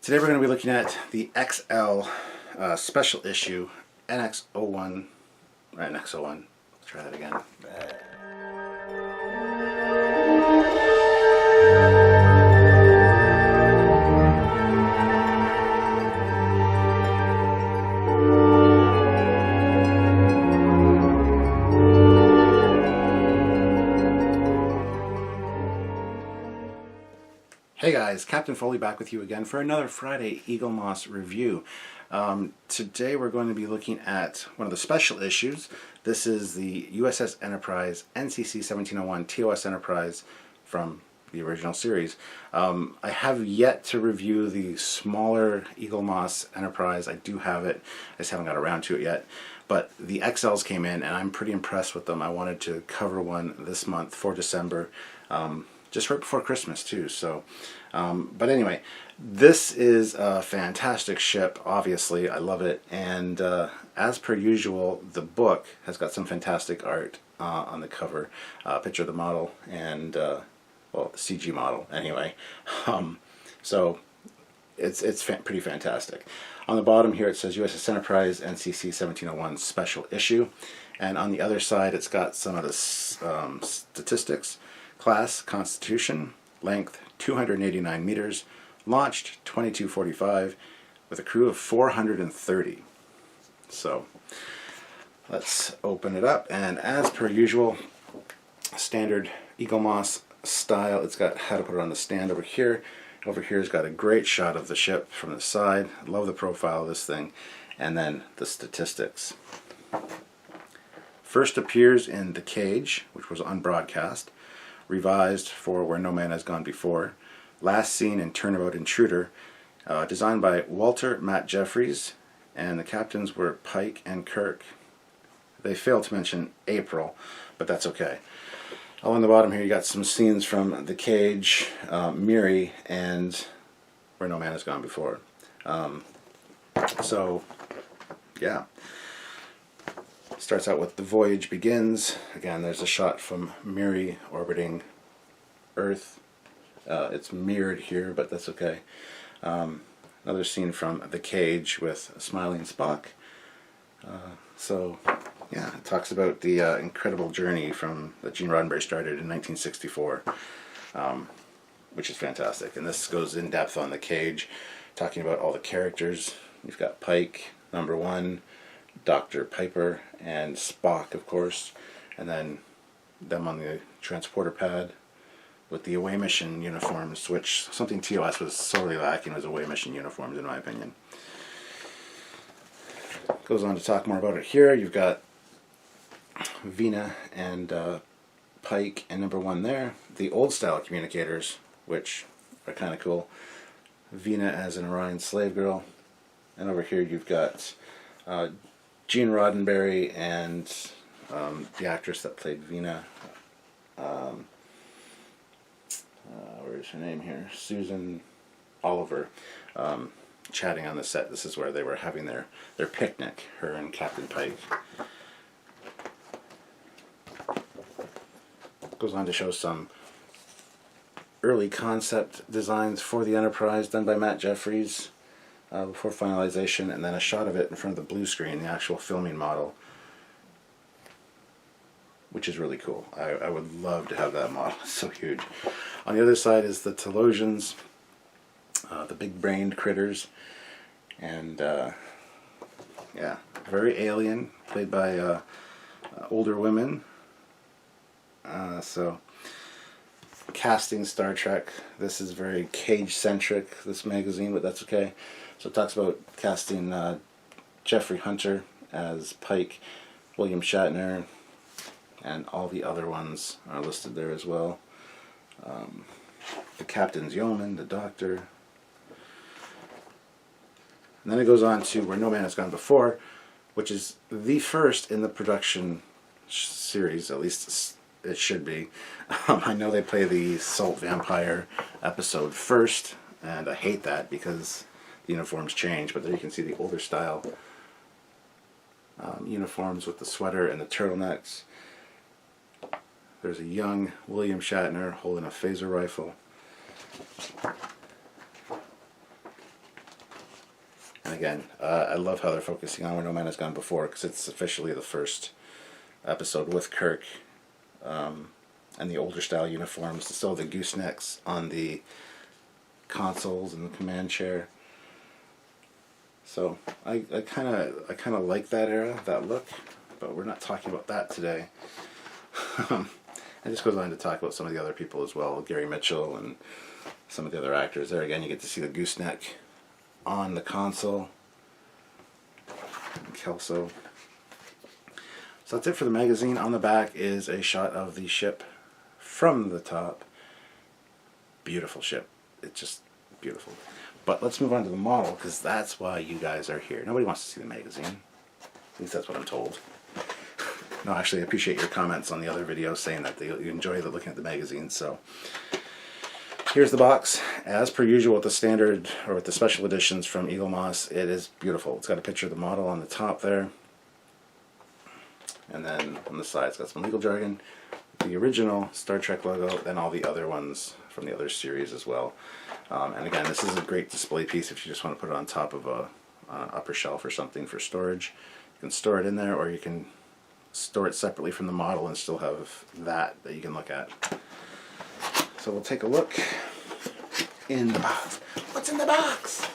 Today we're going to be looking at the XL special issue NX01, or NX01, let's try that again. Hey guys, Captain Foley back with you again for another Friday Eaglemoss review. Today we're going to be looking at one of the special issues. This is the USS Enterprise NCC 1701 TOS Enterprise from the original series. I have yet to review the smaller Eaglemoss Enterprise. I do have it, I just haven't got around to it yet. But the XLs came in and I'm pretty impressed with them. I wanted to cover one this month for December. Just right before Christmas too, so but anyway, this is a fantastic ship. Obviously I love it, and as per usual, the book has got some fantastic art on the cover, picture of the model and well, the CG model anyway. So it's pretty fantastic. On the bottom here it says USS Enterprise NCC 1701 special issue, and on the other side it's got some of the statistics. Class, Constitution, length 289 meters, launched 2245, with a crew of 430. So let's open it up, and as per usual, standard Eaglemoss style, it's got how to put it on the stand over here. Over here's got a great shot of the ship from the side. Love the profile of this thing, and then the statistics. First appears in The Cage, which was on broadcast. Revised for Where No Man Has Gone Before. Last seen in Turnabout Intruder. Designed by Walter Matt Jeffries, and the captains were Pike and Kirk. They failed to mention April, but that's okay. On the bottom here you got some scenes from The Cage, Miri, and Where No Man Has Gone Before. So, yeah. Starts out with The Voyage Begins. Again, there's a shot from Miri orbiting Earth. It's mirrored here, but that's okay. Another scene from The Cage with a smiling Spock. So, yeah, it talks about the incredible journey that Gene Roddenberry started in 1964, which is fantastic. And this goes in depth on The Cage, talking about all the characters. You've got Pike, number one, Dr. Piper, and Spock, of course, and then them on the transporter pad with the away mission uniforms, which something TOS was sorely lacking, was away mission uniforms in my opinion. Goes on to talk more about it here. You've got Vina and Pike and number one there. The old style communicators, which are kind of cool. Vina as an Orion slave girl, and over here you've got Gene Roddenberry and the actress that played Vina. Where's her name here? Susan Oliver, chatting on the set. This is where they were having their picnic, her and Captain Pike. Goes on to show some early concept designs for the Enterprise done by Matt Jeffries. Before finalization, and then a shot of it in front of the blue screen, the actual filming model, which is really cool. I would love to have that model. It's so huge. On the other side is the Telosians, the big-brained critters, and yeah, very alien, played by older women. So casting Star Trek. This is very Cage-centric, this magazine, but that's okay. So it talks about casting Jeffrey Hunter as Pike, William Shatner, and all the other ones are listed there as well. The Captain's Yeoman, the Doctor. And then it goes on to Where No Man Has Gone Before, which is the first in the production series, at least it should be. I know they play the Salt Vampire episode first, and I hate that because the uniforms change, but there you can see the older style uniforms with the sweater and the turtlenecks. There's a young William Shatner holding a phaser rifle. And again, I love how they're focusing on Where No Man Has Gone Before, because it's officially the first episode with Kirk and the older style uniforms. Still the goosenecks on the consoles and the command chair. So I kind of like that era, that look, but we're not talking about that today. It just goes on to talk about some of the other people as well, Gary Mitchell and some of the other actors. There again, you get to see the gooseneck on the console. Kelso. So that's it for the magazine. On the back is a shot of the ship from the top. Beautiful ship. It's just beautiful. But let's move on to the model, because that's why you guys are here. Nobody wants to see the magazine. At least that's what I'm told. No, actually, I appreciate your comments on the other videos saying that you enjoy looking at the magazine. So here's the box. As per usual with the standard, or with the special editions from Eaglemoss, it is beautiful. It's got a picture of the model on the top there. And then on the side, it's got some legal jargon. The original Star Trek logo, then all the other ones from the other series as well. And again, this is a great display piece if you just want to put it on top of an upper shelf or something for storage. You can store it in there, or you can store it separately from the model and still have that you can look at. So we'll take a look in the box. What's in the box?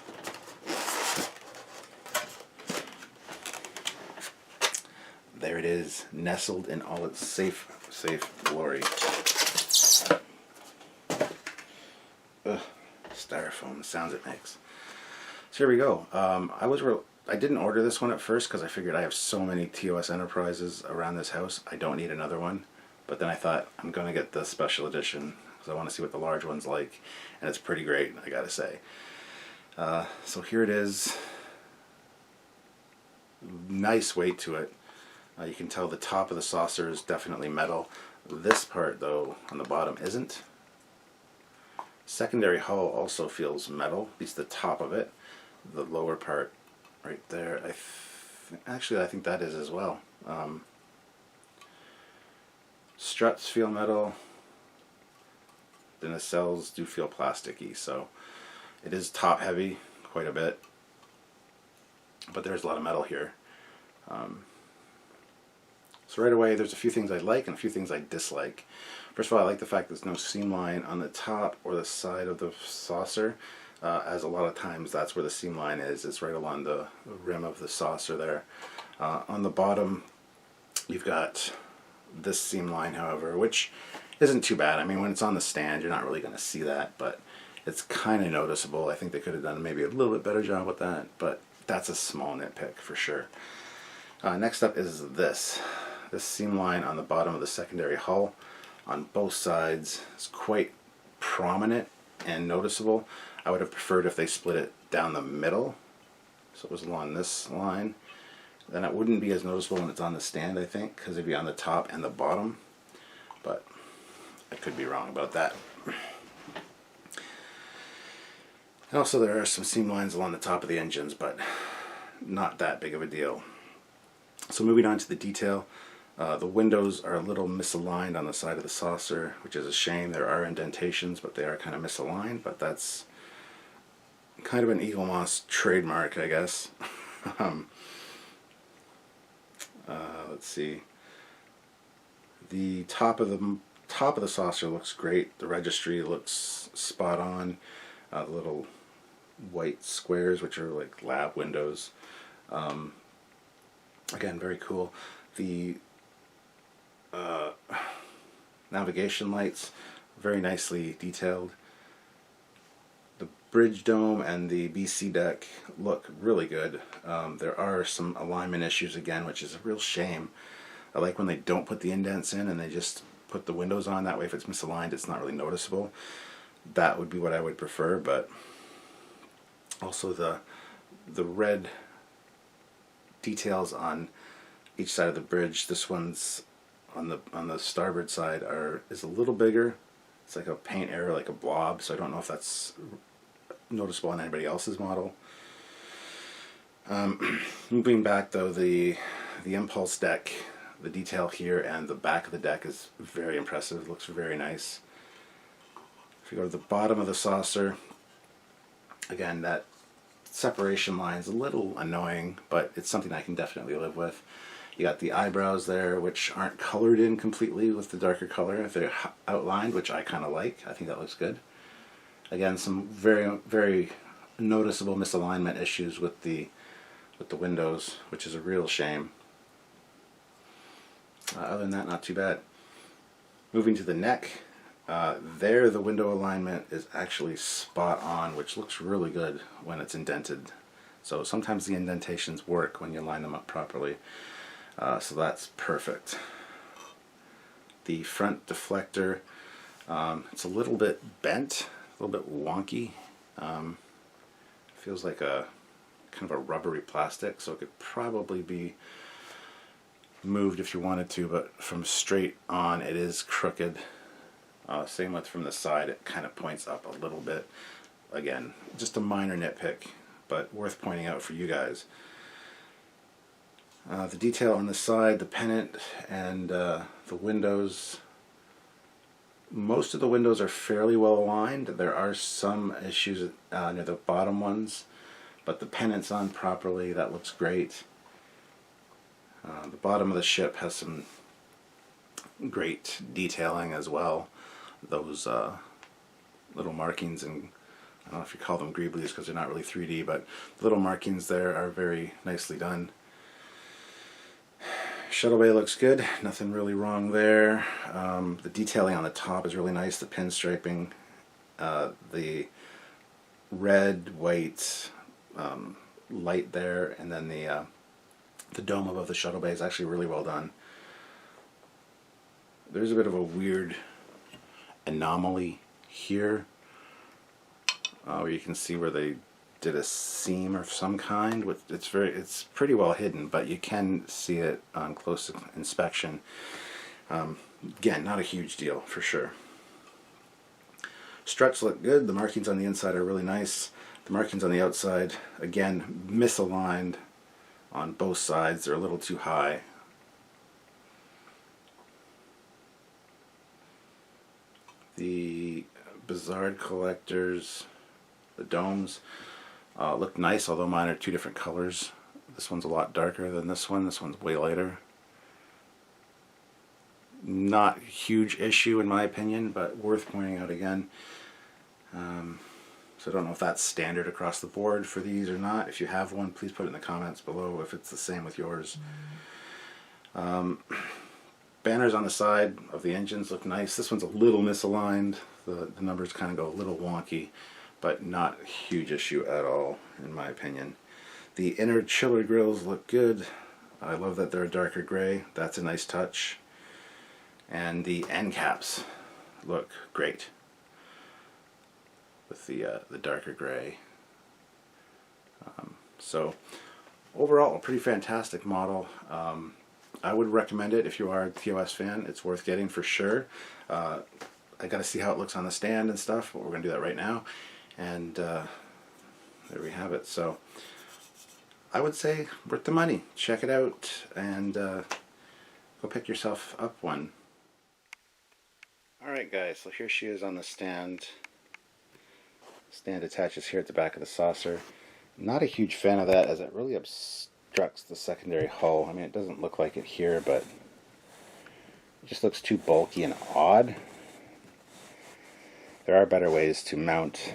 There it is, nestled in all its safe glory. Ugh, styrofoam, the sounds it makes. So here we go. I didn't order this one at first because I figured I have so many TOS Enterprises around this house, I don't need another one. But then I thought, I'm going to get the special edition because I want to see what the large one's like. And it's pretty great, I gotta say. So here it is. Nice weight to it. You can tell the top of the saucer is definitely metal. This part, though, on the bottom isn't. Secondary hull also feels metal, at least the top of it. The lower part right there, actually I think that is as well. Struts feel metal. The nacelles do feel plasticky, so it is top heavy quite a bit. But there's a lot of metal here. So right away, there's a few things I like and a few things I dislike. First of all, I like the fact there's no seam line on the top or the side of the saucer, as a lot of times that's where the seam line is. It's right along the rim of the saucer there. On the bottom, you've got this seam line, however, which isn't too bad. I mean, when it's on the stand, you're not really going to see that, but it's kind of noticeable. I think they could have done maybe a little bit better job with that, but that's a small nitpick for sure. Next up is this seam line on the bottom of the secondary hull on both sides is quite prominent and noticeable. I would have preferred if they split it down the middle, so it was along this line. Then it wouldn't be as noticeable when it's on the stand, I think, because it'd be on the top and the bottom, but I could be wrong about that. And also there are some seam lines along the top of the engines, but not that big of a deal. So moving on to the detail, the windows are a little misaligned on the side of the saucer, which is a shame. There are indentations, but they are kind of misaligned, but that's kind of an Eaglemoss trademark, I guess. Let's see. The top of the saucer looks great. The registry looks spot on. The little white squares, which are like lab windows. Again, very cool. The navigation lights, very nicely detailed. The bridge dome and the BC deck look really good. There are some alignment issues again, which is a real shame. I like when they don't put the indents in and they just put the windows on. That way if it's misaligned, it's not really noticeable. That would be what I would prefer, but also the red details on each side of the bridge. This one's on the starboard side is a little bigger. It's like a paint error, like a blob, so I don't know if that's noticeable on anybody else's model. Moving back though, the impulse deck, the detail here and the back of the deck is very impressive. It looks very nice. If you go to the bottom of the saucer, again, that separation line's a little annoying, but it's something I can definitely live with. You got the eyebrows there, which aren't colored in completely with the darker color. They're outlined, which I kind of like. I think that looks good. Again, some very, very noticeable misalignment issues with the windows, which is a real shame. Other than that, not too bad. Moving to the neck, there the window alignment is actually spot on, which looks really good when it's indented. So sometimes the indentations work when you line them up properly. So that's perfect. The front deflector, it's a little bit bent, a little bit wonky. Feels like a kind of a rubbery plastic, so it could probably be moved if you wanted to, but from straight on it is crooked. Same with from the side, it kind of points up a little bit. Again, just a minor nitpick, but worth pointing out for you guys. The detail on the side, the pennant, and the windows. Most of the windows are fairly well aligned. There are some issues near the bottom ones, but the pennant's on properly. That looks great. The bottom of the ship has some great detailing as well. Those little markings, and I don't know if you call them greeblies because they're not really 3D, but little markings there are very nicely done. Shuttle bay looks good, nothing really wrong there. The detailing on the top is really nice, the pinstriping, the red, white light there, and then the dome above the shuttle bay is actually really well done. There's a bit of a weird anomaly here, where you can see where they did a seam of some kind. It's pretty well hidden, but you can see it on close inspection. Again, not a huge deal for sure. Struts look good. The markings on the inside are really nice. The markings on the outside, again, misaligned on both sides. They're a little too high. The Bizarre collectors, the domes, look nice, although mine are two different colors. This one's a lot darker than this one. This one's way lighter. Not a huge issue in my opinion, but worth pointing out again. So I don't know if that's standard across the board for these or not. If you have one, please put it in the comments below if it's the same with yours. Banners on the side of the engines look nice. This one's a little misaligned. The numbers kind of go a little wonky, but not a huge issue at all in my opinion. The inner chiller grills look good. I love that they're a darker gray. That's a nice touch. And the end caps look great with the darker gray. So overall, a pretty fantastic model. I would recommend it if you are a TOS fan. It's worth getting for sure. I got to see how it looks on the stand and stuff, but we're going to do that right now. And there we have it. So I would say worth the money. Check it out and go pick yourself up one. Alright guys, so here she is on the stand. Stand attaches here at the back of the saucer. Not a huge fan of that, as it really obstructs the secondary hull. I mean, it doesn't look like it here, but it just looks too bulky and odd. There are better ways to mount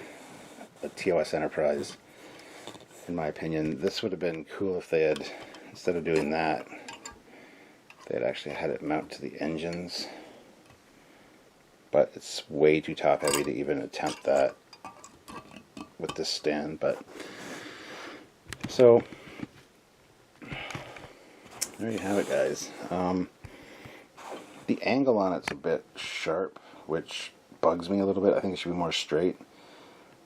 a TOS Enterprise, in my opinion. This would have been cool if they had, instead of doing that, they had actually had it mount to the engines. But it's way too top heavy to even attempt that with this stand. But so there you have it, guys. The angle on it's a bit sharp, which bugs me a little bit. I think it should be more straight.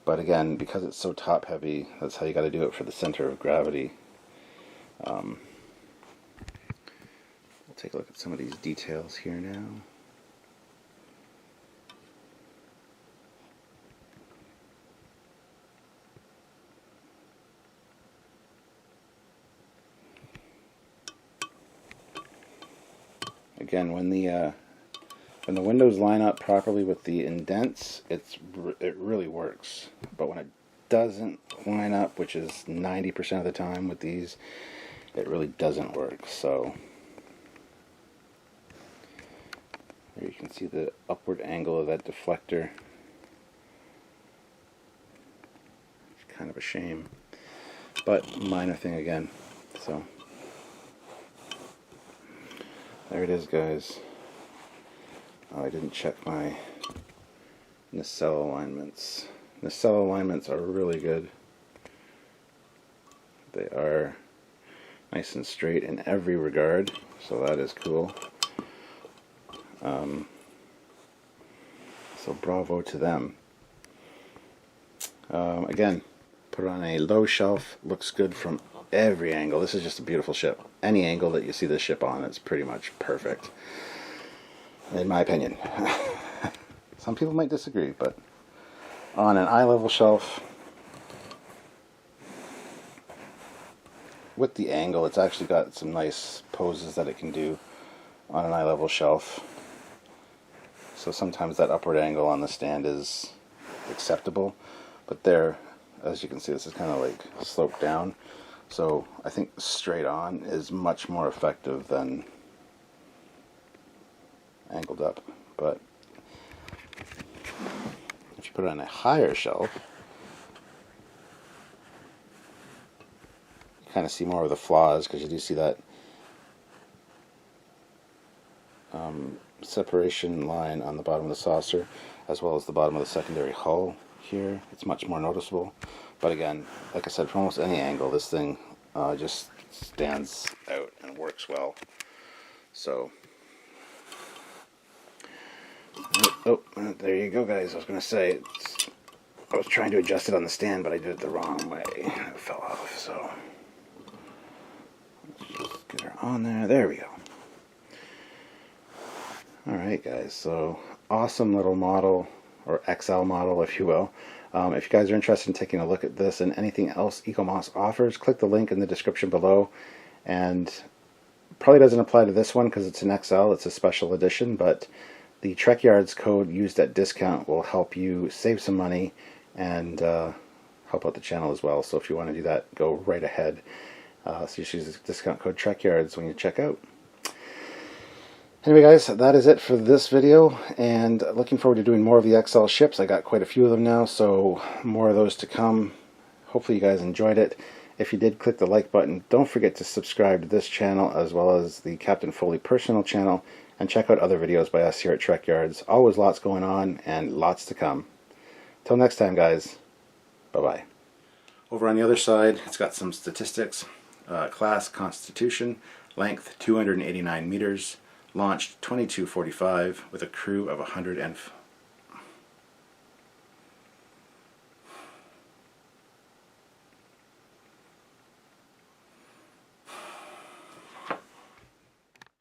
But again, because it's so top heavy, that's how you got to do it for the center of gravity. We'll take a look at some of these details here now. Again, when the windows line up properly with the indents, it really works. But when it doesn't line up, which is 90% of the time with these, it really doesn't work. So there you can see the upward angle of that deflector. It's kind of a shame, but minor thing again. So there it is, guys. Oh, I didn't check my nacelle alignments. Nacelle alignments are really good. They are nice and straight in every regard, so that is cool. So bravo to them. Again, put it on a low shelf. Looks good from every angle. This is just a beautiful ship. Any angle that you see this ship on, it's pretty much perfect, in my opinion. Some people might disagree, but on an eye level shelf, with the angle, it's actually got some nice poses that it can do on an eye level shelf. So sometimes that upward angle on the stand is acceptable, but there, as you can see, this is kind of like sloped down. So I think straight on is much more effective than angled up. But if you put it on a higher shelf, you kind of see more of the flaws, because you do see that separation line on the bottom of the saucer, as well as the bottom of the secondary hull here. It's much more noticeable. But again, like I said, from almost any angle, this thing just stands out and works well. So, oh, there you go, guys. I was going to say, I was trying to adjust it on the stand, but I did it the wrong way. It fell off, so let's just get her on there. There we go. Alright, guys, so awesome little model, or XL model, if you will. If you guys are interested in taking a look at this and anything else Eaglemoss offers, click the link in the description below. And probably doesn't apply to this one because it's an XL, it's a special edition, but the Trekyards code used at discount will help you save some money and help out the channel as well. So if you want to do that, go right ahead. So just use the discount code Trekyards when you check out. Anyway, guys, that is it for this video, and looking forward to doing more of the XL ships. I got quite a few of them now, so more of those to come. Hopefully you guys enjoyed it. If you did, click the like button. Don't forget to subscribe to this channel as well as the Captain Foley personal channel, and check out other videos by us here at Trekyards. Always lots going on and lots to come. Till next time, guys. Bye-bye. Over on the other side, it's got some statistics. Class Constitution, length 289 meters. Launched 22:45 with a crew of 105.